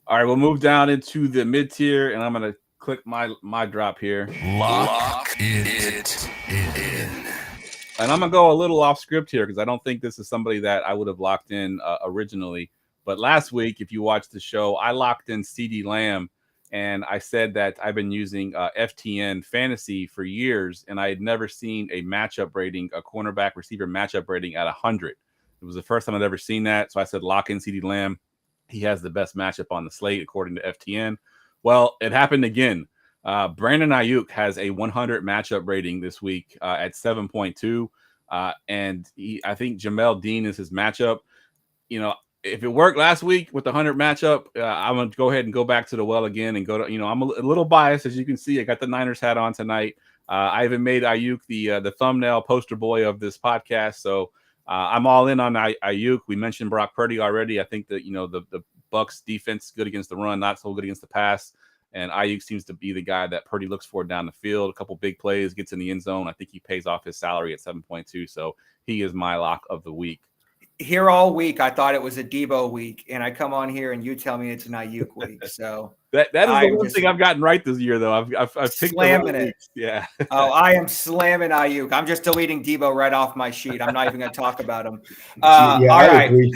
All right, we'll move down into the mid tier, and I'm gonna click my drop here. Lock it in. And I'm gonna go a little off script here because I don't think this is somebody that I would have locked in originally. But last week, if you watched the show, I locked in CeeDee Lamb, and I said that I've been using FTN Fantasy for years, and I had never seen a matchup rating, a cornerback receiver matchup rating at 100. It was the first time I'd ever seen that, so I said lock in CeeDee Lamb. He has the best matchup on the slate according to FTN. Well, it happened again. Brandon Ayuk has a 100 matchup rating this week at 7.2. And I think Jamel Dean is his matchup. If it worked last week with the 100 matchup, I'm going to go ahead and go back to the well again and go to, I'm a little biased. As you can see, I got the Niners hat on tonight. I even made Ayuk the thumbnail poster boy of this podcast. So I'm all in on Ayuk. We mentioned Brock Purdy already. I think that, the Bucks defense is good against the run, not so good against the pass. And Ayuk seems to be the guy that Purdy looks for down the field. A couple big plays, gets in the end zone. I think he pays off his salary at 7.2. So he is my lock of the week. Here all week, I thought it was a Debo week, and I come on here and you tell me it's an Ayuk week. So that is the one thing I've gotten right this year, though. I've picked slamming it. Weeks. Yeah. Oh, I am slamming Ayuk. I'm just deleting Debo right off my sheet. I'm not even going to talk about him. Yeah, all I right. agree.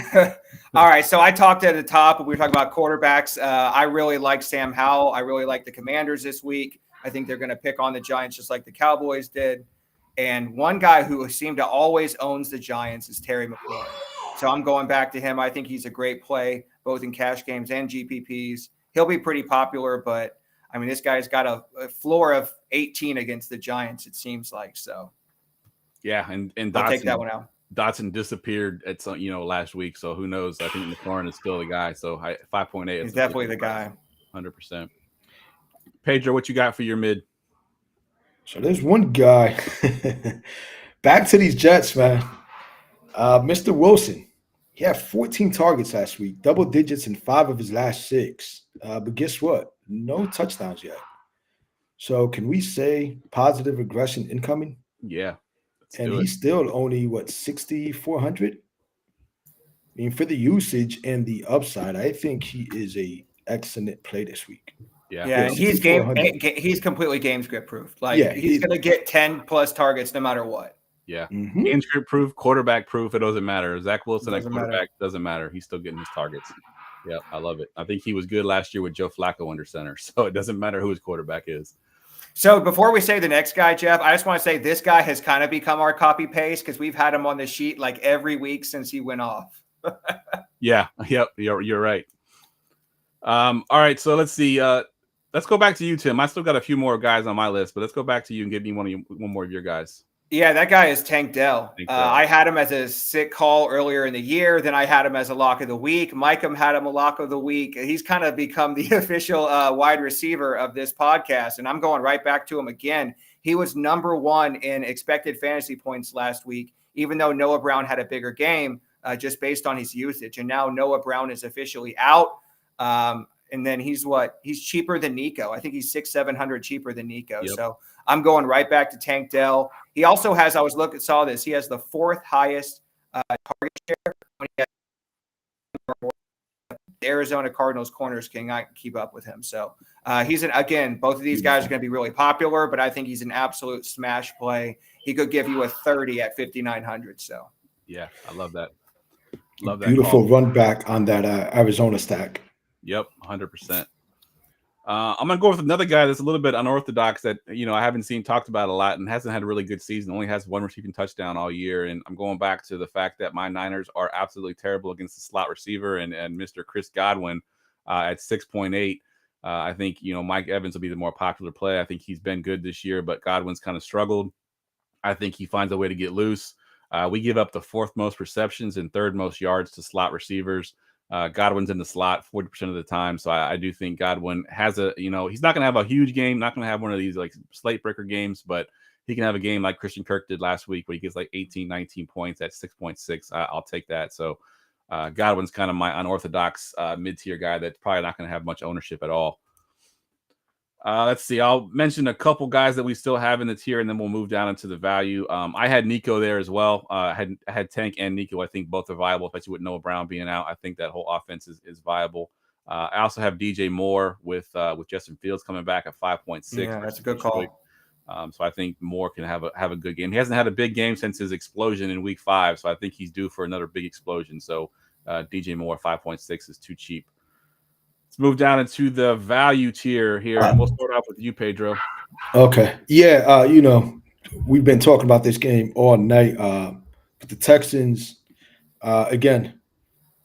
All right. So I talked at the top. We were talking about quarterbacks. I really like Sam Howell. I really like the Commanders this week. I think they're going to pick on the Giants just like the Cowboys did. And one guy who seemed to always owns the Giants is Terry McLaurin. So I'm going back to him. I think he's a great play, both in cash games and GPPs. He'll be pretty popular, but I mean, this guy's got a floor of 18 against the Giants, it seems like. So, yeah, and I'll take that one out. Dotson disappeared at some, last week, so who knows? I think McLaurin is still the guy. So 5.8. He's definitely the guy. 100%. Pedro, what you got for your mid? So there's one guy. Back to these Jets, man. Mr. Wilson. He had 14 targets last week, double digits in 5 of his last 6. But guess what? No touchdowns yet. So can we say positive regression incoming? Yeah. And he's still only, 6,400? I mean, for the usage and the upside, I think he is a excellent play this week. Yeah, and he's completely game script proof. He's going to get 10 plus targets no matter what. Yeah. Mm-hmm. Game script proof, quarterback proof. It doesn't matter. Zach Wilson at quarterback doesn't matter. He's still getting his targets. Yeah, I love it. I think he was good last year with Joe Flacco under center. So it doesn't matter who his quarterback is. So before we say the next guy, Geoff, I just want to say this guy has kind of become our copy paste because we've had him on the sheet like every week since he went off. Yeah. Yep. You're right. All right. So let's see. Let's go back to you, Tim. I still got a few more guys on my list, but let's go back to you and give me one more of your guys. Yeah, that guy is Tank Dell. Tank Dell. I had him as a sick call earlier in the year. Then I had him as a lock of the week. Micah had him a lock of the week. He's kind of become the official wide receiver of this podcast, and I'm going right back to him again. He was number 1 in expected fantasy points last week, even though Noah Brown had a bigger game just based on his usage. And now Noah Brown is officially out. And then he's cheaper than Nico. I think he's $600-700 cheaper than Nico. Yep. So I'm going right back to Tank Dell. He also has, saw this. He has the 4th highest target share when he has the Arizona Cardinals corners king. I can keep up with him. So again, both of these guys are going to be really popular, but I think he's an absolute smash play. He could give you a 30 at 5,900. So yeah, I love that. Love that. Beautiful run back on that Arizona stack. Yep, 100%. I'm going to go with another guy that's a little bit unorthodox that, I haven't seen talked about a lot and hasn't had a really good season. Only has 1 receiving touchdown all year. And I'm going back to the fact that my Niners are absolutely terrible against the slot receiver and Mr. Chris Godwin at 6.8. I think, Mike Evans will be the more popular play. I think he's been good this year, but Godwin's kind of struggled. I think he finds a way to get loose. We give up the 4th most receptions and 3rd most yards to slot receivers. Godwin's in the slot 40% of the time. So I do think Godwin has he's not going to have a huge game, not going to have one of these like slate breaker games, but he can have a game like Christian Kirk did last week where he gets like 18, 19 points at 6.6. I'll take that. So Godwin's kind of my unorthodox mid-tier guy that's probably not going to have much ownership at all. Let's see. I'll mention a couple guys that we still have in the tier, and then we'll move down into the value. I had Nico there as well. I had Tank and Nico. I think both are viable, especially with Noah Brown being out. I think that whole offense is viable. I also have DJ Moore with Justin Fields coming back at 5.6. Yeah, that's a good call. So I think Moore can have a good game. He hasn't had a big game since his explosion in week 5, so I think he's due for another big explosion. So DJ Moore 5.6 is too cheap. Let's move down into the value tier here, and we'll start off with you, Pedro. Okay. Yeah, we've been talking about this game all night. But the Texans, again,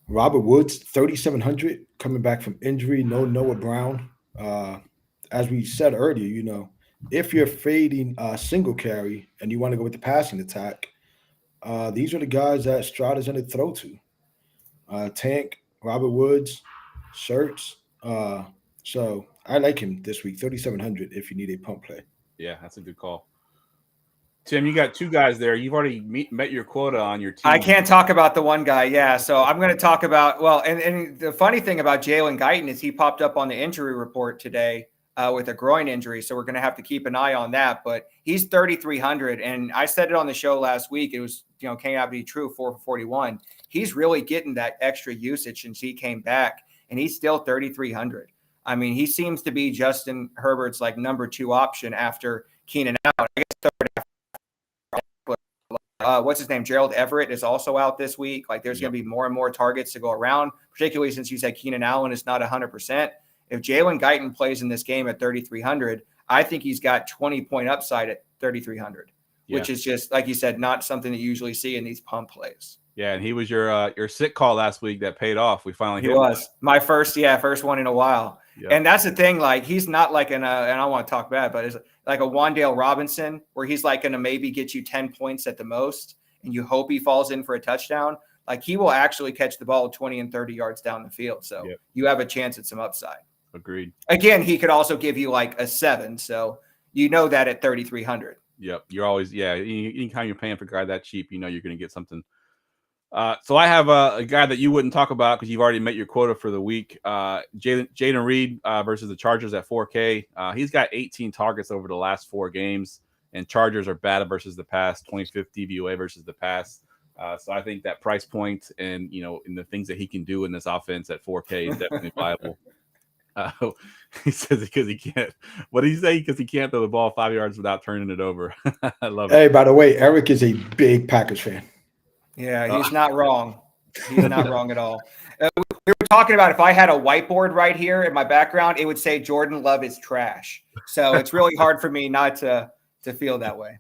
Robert Woods, 3,700 coming back from injury, no Noah Brown. As we said earlier, if you're fading single carry and you want to go with the passing attack, these are the guys that Stroud is going to throw to. Tank, Robert Woods, Shirts. So I like him this week, 3,700 if you need a pump play. Yeah, that's a good call. Tim, you got 2 guys there. You've already met your quota on your team. I can't talk about the one guy. Yeah. So I'm going to talk about, and the funny thing about Jalen Guyton is he popped up on the injury report today with a groin injury. So we're going to have to keep an eye on that, but he's 3,300. And I said it on the show last week. It was, came out to be true, 4 for 41. He's really getting that extra usage since he came back, and he's still 3,300. I mean, he seems to be Justin Herbert's like number 2 option after Keenan out. I guess third after, what's his name? Gerald Everett is also out this week. Like there's going to be more and more targets to go around, particularly since you said Keenan Allen is not 100%. If Jalen Guyton plays in this game at 3,300, I think he's got 20-point upside at 3,300, which is just, like you said, not something that you usually see in these pump plays. Yeah, and he was your sick call last week that paid off. We finally he was my first one in a while. Yep. And that's the thing, like he's not like and I don't want to talk bad, but it's like a Wan'Dale Robinson where he's like going to maybe get you 10 points at the most, and you hope he falls in for a touchdown. Like he will actually catch the ball 20 and 30 yards down the field. So you have a chance at some upside. Agreed. Again, he could also give you like a 7. So that at 3,300. Yep. You're always, anytime you're paying for a guy that cheap, you're going to get something. So I have a guy that you wouldn't talk about because you've already met your quota for the week. Jaden Reed versus the Chargers at 4K. He's got 18 targets over the last 4 games, and Chargers are bad versus the pass, 25th DVOA versus the pass. So I think that price point and, in the things that he can do in this offense at 4K is definitely viable. He says because he can't. What did he say? Because he can't throw the ball 5 yards without turning it over. I love it. Hey, by the way, Eric is a big Packers fan. Yeah, he's not wrong. He's not wrong at all. We were talking about if I had a whiteboard right here in my background, it would say Jordan Love is trash. So it's really hard for me not to feel that way.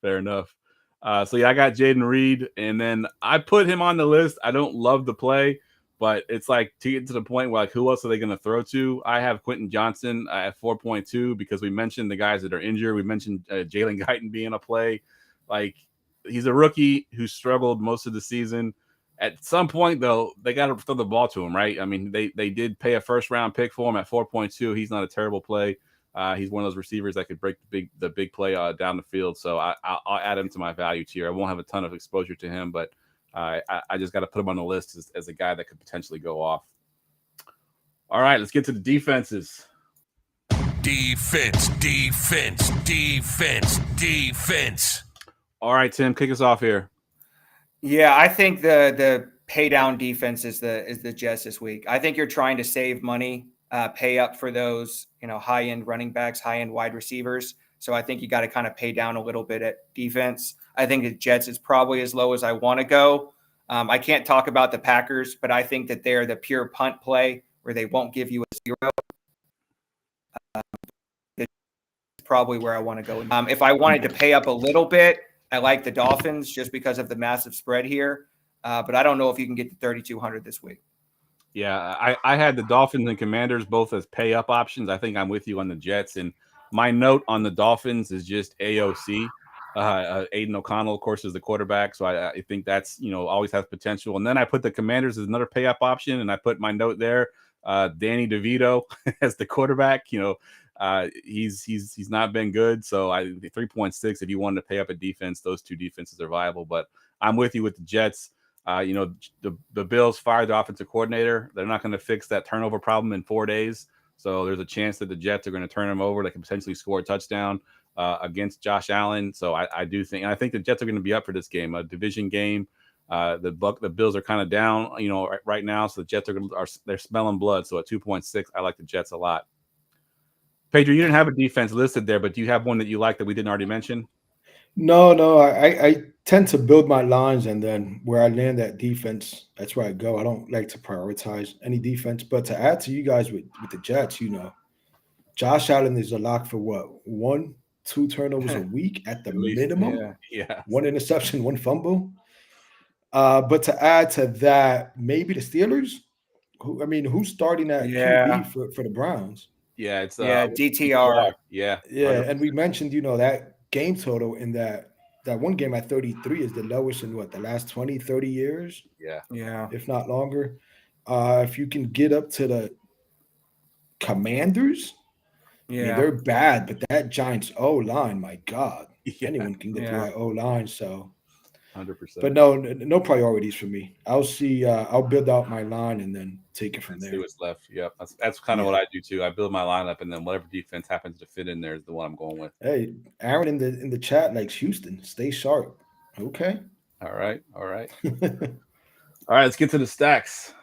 Fair enough. I got Jaden Reed, and then I put him on the list. I don't love the play, But it's like to get to the point where like who else are they going to throw to? I have Quentin Johnson at 4.2 because we mentioned the guys that are injured. We mentioned Jalen Guyton being a play. Like he's a rookie who struggled most of the season. At some point though, they got to throw the ball to him, right? I mean, they did pay a first round pick for him at 4.2. He's not a terrible play. He's one of those receivers that could break the big play down the field. So I'll add him to my value tier. I won't have a ton of exposure to him, but I just got to put him on the list as a guy that could potentially go off. All right, let's get to the defenses. Defense. All right, Tim, kick us off here. Yeah, I think the pay down defense is the Jets this week. I think you're trying to save money, pay up for those, high end running backs, high end wide receivers. So I think you got to kind of pay down a little bit at defense. I think the Jets is probably as low as I want to go. I can't talk about the Packers, but I think that they're the pure punt play where they won't give you a 0. It's probably where I want to go. If I wanted to pay up a little bit, I like the Dolphins just because of the massive spread here. But I don't know if you can get to 3,200 this week. Yeah, I had the Dolphins and Commanders both as pay up options. I think I'm with you on the Jets. And my note on the Dolphins is just AOC. Aiden O'Connell, of course, is the quarterback. So I think that's, always has potential. And then I put the Commanders as another pay up option. And I put my note there, Danny DeVito as the quarterback. He's not been good. So 3.6, if you wanted to pay up a defense, those two defenses are viable. But I'm with you with the Jets. The Bills fired the offensive coordinator. They're not going to fix that turnover problem in 4 days. So there's a chance that the Jets are going to turn them over. They can potentially score a touchdown against Josh Allen. So I do think, and I think the Jets are going to be up for this game, a division game. The Bills are kind of down, right now. So the Jets they're smelling blood. So at 2.6, I like the Jets a lot. Pedro, you didn't have a defense listed there, but do you have one that you like that we didn't already mention? No. I tend to build my lines, and then where I land that defense, that's where I go. I don't like to prioritize any defense. But to add to you guys with the Jets, Josh Allen is a lock for what? 1-2 turnovers a week at the minimum. Yeah. 1 interception, 1 fumble. But to add to that, maybe the Steelers. Who's starting at QB for the Browns? Yeah, it's DTR. Yeah. 100%. And we mentioned, that game total in that one game at 33 is the lowest in the last 20, 30 years. Yeah. If not longer. If you can get up to the Commanders, they're bad, but that Giants O-line, my God, anyone can get through that O-line. So 100%. But no priorities for me. I'll build out my line and then take it from there. See what's left. Yep. That's kind of what I do too. I build my lineup, and then whatever defense happens to fit in there is the one I'm going with. Hey, Aaron in the chat likes Houston. Stay sharp. Okay. All right. All right, let's get to the stacks.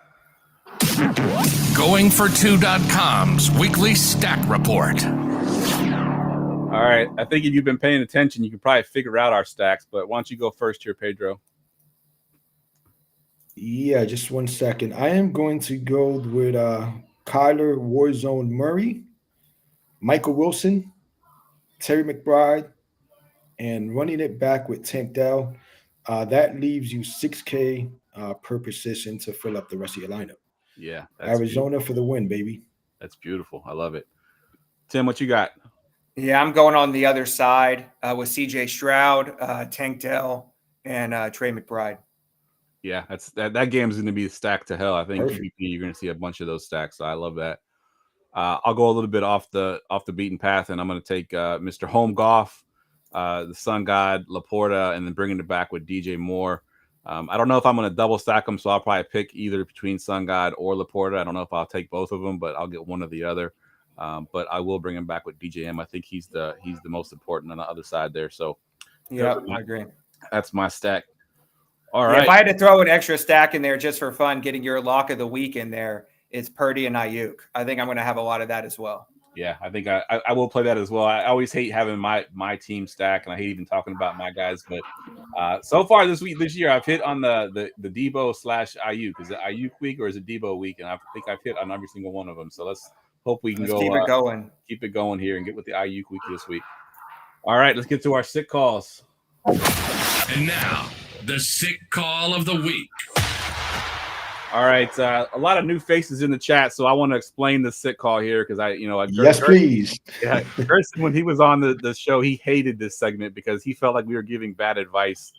Goingfor2.com's weekly stack report. All right. I think if you've been paying attention, you can probably figure out our stacks, but why don't you go first here, Pedro? Yeah, just 1 second. I am going to go with Kyler Warzone Murray, Michael Wilson, Terry McBride, and running it back with Tank Dell. That leaves you $6K per position to fill up the rest of your lineup. Yeah. Arizona for the win, baby. That's beautiful. I love it. Tim, what you got? Yeah, I'm going on the other side with CJ Stroud, Tank Dell, and Trey McBride. Yeah, that game is going to be stacked to hell. I think Perfect. you're going to see a bunch of those stacks. So I love that. I'll go a little bit off the beaten path, and I'm going to take Mr. Home Golf, the Sun God, Laporta, and then bringing it back with DJ Moore. I don't know if I'm going to double stack them, so I'll probably pick either between Sun God or Laporta. I don't know if I'll take both of them, but I'll get one or the other. But I will bring him back with DJM. I think he's the most important on the other side there. So yeah, I agree. That's my stack. All right. If I had to throw an extra stack in there just for fun, getting your lock of the week in there, it's Purdy and Ayuk. I think I'm going to have a lot of that as well. Yeah, I think I will play that as well. I always hate having my team stack, and I hate even talking about my guys. But so far this year, I've hit on the Debo / Ayuk. Is it Ayuk week or is it Debo week? And I think I've hit on every single one of them. So let's hope we can keep it going here and get with the Ayuk week this week. All right, let's get to our sick calls. And now, the sick call of the week. All right, a lot of new faces in the chat, so I want to explain the sit call here because Yes, please. Yeah, Gerson, when he was on the show, he hated this segment because he felt like we were giving bad advice.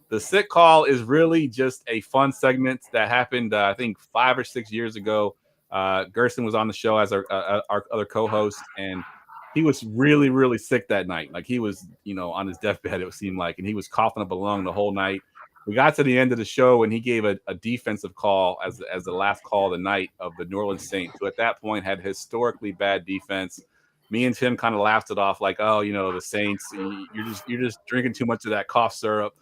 The sit call is really just a fun segment that happened, I think, 5 or 6 years ago. Gerson was on the show as our other co-host, and he was really, really sick that night. Like he was, on his deathbed, it seemed like, and he was coughing up a lung the whole night. We got to the end of the show, and he gave a defensive call as the last call of the night of the New Orleans Saints, who at that point had historically bad defense. Me and Tim kind of laughed it off like, oh, the Saints, you're just drinking too much of that cough syrup.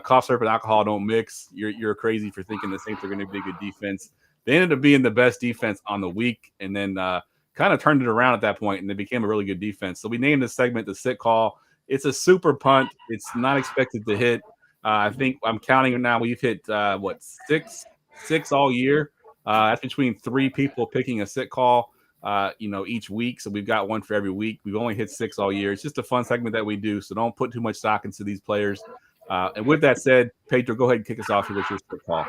Cough syrup and alcohol don't mix. You're crazy for thinking the Saints are going to be a good defense. They ended up being the best defense on the week, and then kind of turned it around at that point, and they became a really good defense. So we named this segment the sit call. It's a super punt. It's not expected to hit. I think I'm counting now. We've hit six all year. That's between 3 people picking a sit call, each week. So we've got one for every week. We've only hit 6 all year. It's just a fun segment that we do. So don't put too much stock into these players. And with that said, Pedro, go ahead and kick us off here with your sit call.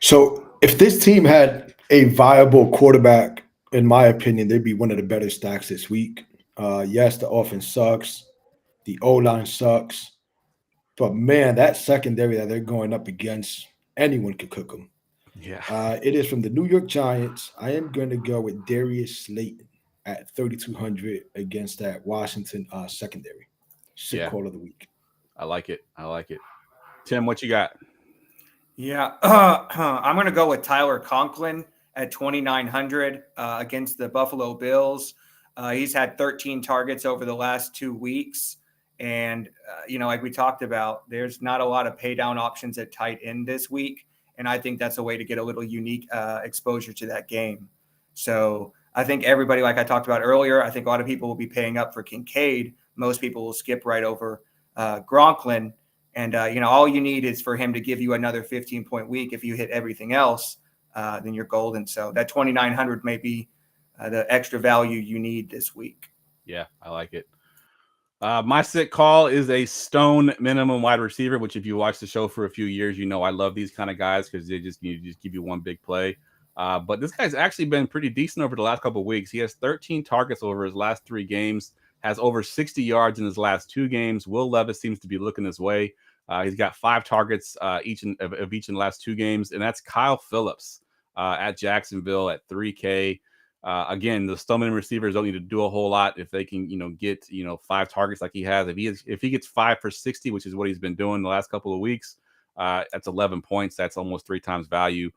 So if this team had a viable quarterback, in my opinion, they'd be one of the better stacks this week. Yes, the offense sucks. The O-line sucks. But, man, that secondary that they're going up against, anyone could cook them. Yeah. It is from the New York Giants. I am going to go with Darius Slayton at 3,200 against that Washington secondary. Sit call of the week. I like it. Tim, what you got? Yeah, I'm going to go with Tyler Conklin at 2,900 against the Buffalo Bills. He's had 13 targets over the last 2 weeks. And, like we talked about, there's not a lot of pay down options at tight end this week. And I think that's a way to get a little unique exposure to that game. So I think everybody, like I talked about earlier, I think a lot of people will be paying up for Kincaid. Most people will skip right over Gronklin. And, all you need is for him to give you another 15-point week. If you hit everything else, then you're golden. So that 2,900 may be the extra value you need this week. Yeah, I like it. My sit call is a stone minimum wide receiver, which if you watch the show for a few years, I love these kind of guys because they just give you one big play. But this guy's actually been pretty decent over the last couple of weeks. He has 13 targets over his last 3 games, has over 60 yards in his last 2 games. Will Levis seems to be looking his way. He's got 5 targets each in the last 2 games, and that's Kyle Phillips at Jacksonville at 3K. Again, the Stoneman receivers don't need to do a whole lot if they can, get 5 targets like he has. If he gets 5 for 60, which is what he's been doing the last couple of weeks, that's 11 points. That's almost 3 times value.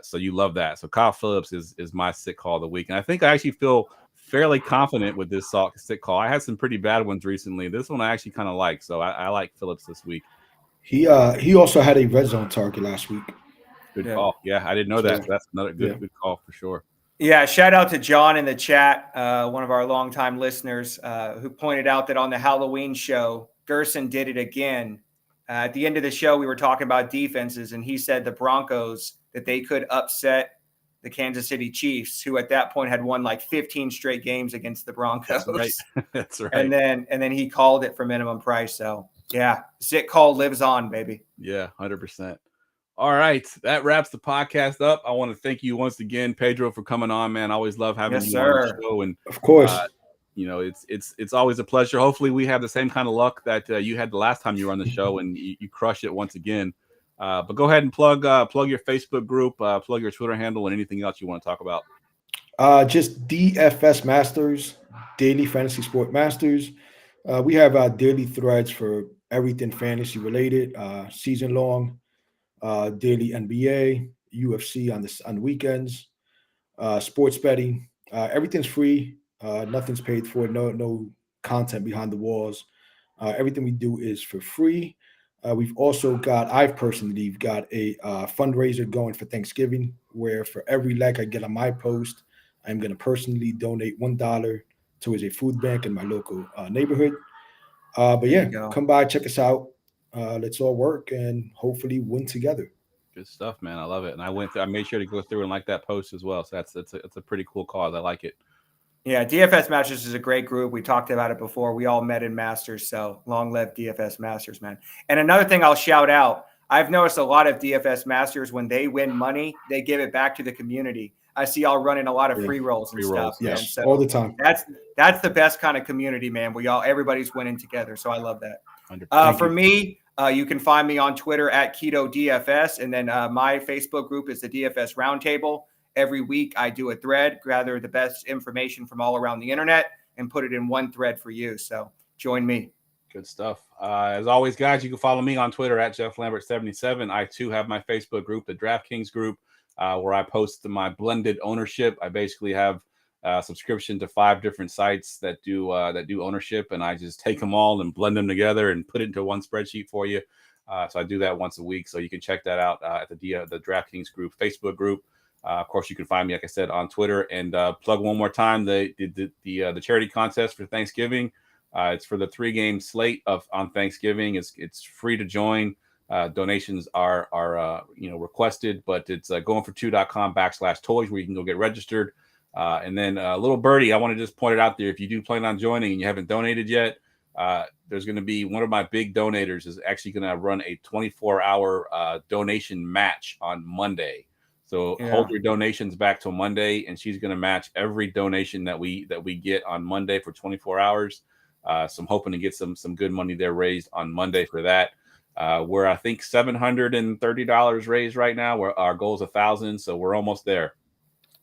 So you love that. So Kyle Phillips is my sit call of the week, and I think I actually feel fairly confident with this sit call. I had some pretty bad ones recently. This one I actually kind of like, so I like Phillips this week. He also had a red zone target last week. Good call. Yeah, I didn't know that. So that's another good call for sure. Yeah, shout out to John in the chat, one of our longtime listeners, who pointed out that on the Halloween show, Gerson did it again. At the end of the show, we were talking about defenses, and he said the Broncos, that they could upset the Kansas City Chiefs, who at that point had won like 15 straight games against the Broncos. That's right. That's right. And then he called it for minimum price. So, yeah, sit call lives on, baby. Yeah, 100%. All right, that wraps the podcast up. I want to thank you once again, Pedro, for coming on, man. I always love having you on the show, and of course, it's always a pleasure. Hopefully, we have the same kind of luck that you had the last time you were on the show, and you crush it once again. But go ahead and plug your Facebook group, plug your Twitter handle, and anything else you want to talk about. Just DFS Masters, Daily Fantasy Sport Masters. We have daily threads for everything fantasy related, season long. Daily NBA, UFC on the weekends, sports betting. Everything's free. Nothing's paid for. No content behind the walls. Everything we do is for free. I've personally got a fundraiser going for Thanksgiving, where for every like I get on my post, I'm going to personally donate $1 towards a food bank in my local neighborhood. But yeah, come by, check us out. Let's all work and hopefully win together. Good stuff, man. I love it. And I made sure to go through and like that post as well. So it's a pretty cool cause. I like it. Yeah, DFS Masters is a great group. We talked about it before. We all met in Masters, so long live DFS Masters, man. And another thing I'll shout out, I've noticed a lot of DFS Masters, when they win money, they give it back to the community. I see y'all running a lot of free rolls and stuff. Yes, Man. So all the time. That's the best kind of community, man. Everybody's winning together. So I love that. For me, you can find me on Twitter at Keto DFS, and then my Facebook group is the DFS Roundtable. Every week I do a thread, gather the best information from all around the internet, and put it in one thread for you. So join me. Good stuff. As always, guys, you can follow me on Twitter at Geoff Lambert 77. I too have my Facebook group, the DraftKings group, where I post my blended ownership. I basically have a subscription to 5 different sites that do ownership, and I just take them all and blend them together and put it into one spreadsheet for you. So I do that once a week. So you can check that out at the DraftKings group Facebook group. Of course, you can find me, like I said, on Twitter. And plug one more time the charity contest for Thanksgiving. It's for the 3-game slate on Thanksgiving. It's free to join. Donations are requested, but it's goingfor2.com/toys where you can go get registered. And then little birdie, I want to just point it out there. If you do plan on joining and you haven't donated yet, there's going to be one of my big donators is actually going to run a 24-hour donation match on Monday. So hold your donations back till Monday, and she's going to match every donation that we get on Monday for 24 hours. So I'm hoping to get some good money there raised on Monday for that. We're I think $730 raised right now. Our goal is 1,000, so we're almost there.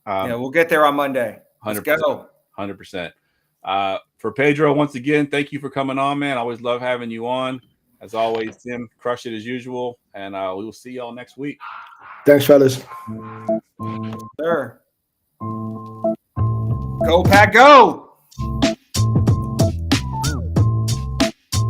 We'll get there on Monday. Let's 100%, go. 100%. For Pedro, once again, thank you for coming on, man. I always love having you on. As always, Tim, crush it as usual, and we will see y'all next week. Thanks, fellas. Sir. Go, Pack, go!